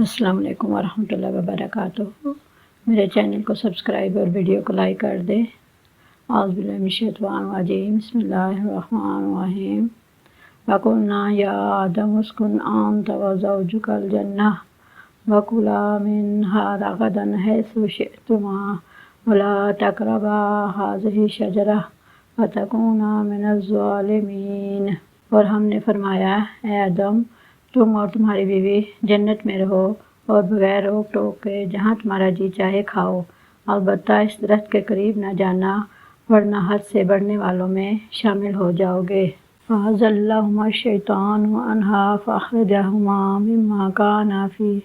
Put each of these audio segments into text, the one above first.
السلام علیکم ورحمۃ اللہ وبرکاتہ۔ میرے چینل کو سبسکرائب اور ویڈیو کو لائک کر دیں۔ اعوذ باللہ من الشیطان الرجیم، بسم اللہ الرحمن الرحیم۔ وَقُلْنَا يَا آدَمُ اسْكُنْ أَنْتَ وَزَوْجُكَ الْجَنَّةَ وَكُلَا مِنْهَا رَغَدًا حَيْثُ شِئْتُمَا وَلَا تَقْرَبَا هَٰذِهِ الشَّجَرَةَ فَتَكُونَا مِنَ الظَّالِمِينَ۔ اور ہم نے فرمایا، اے آدم، تم اور تمہاری بیوی جنت میں رہو اور بغیر روک ٹوک کے جہاں تمہارا جی چاہے کھاؤ، البتہ اس درخت کے قریب نہ جانا ورنہ حد سے بڑھنے والوں میں شامل ہو جاؤ گے۔ فَأَزَلَّهُمَا الشَّيْطَانُ عَنْهَا فَأَخْرَجَهُمَا مِمَّا كَانَا فِيهِ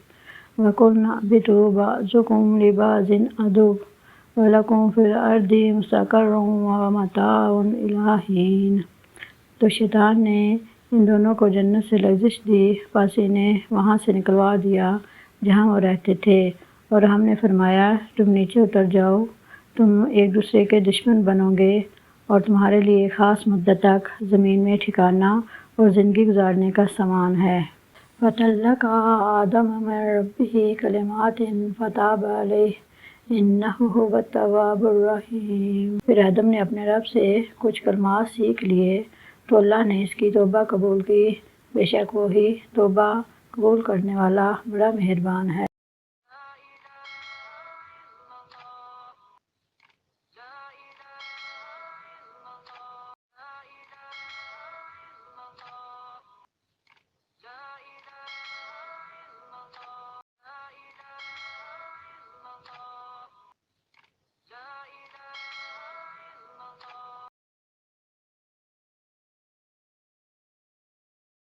وَقُلْنَا اهْبِطُوا بَعْضُكُمْ لِبَعْضٍ عَدُوٌّ وَلَكُمْ فِي الْأَرْضِ مُسْتَقَرٌّ وَمَتَاعٌ إِلَىٰ حِینٍ۔ تو شیطان نے ان دونوں کو جنت سے لغزش دی، پس انہیں وہاں سے نکلوا دیا جہاں وہ رہتے تھے، اور ہم نے فرمایا، تم نیچے اتر جاؤ، تم ایک دوسرے کے دشمن بنو گے اور تمہارے لیے خاص مدت تک زمین میں ٹھکانہ اور زندگی گزارنے کا سامان ہے۔ فَطَلَّقَا آدَمُ مِن رَّبِّهِ كَلِمَاتٍ فَتَابَ عَلَيْهِ إِنَّهُ هُوَ التَّوَّابُ الرَّحِيمُ۔ پھر آدم نے اپنے رب سے کچھ کلمات سیکھ لیے تو اللہ نے اس کی توبہ قبول کی، بے شک وہی توبہ قبول کرنے والا بڑا مہربان ہے۔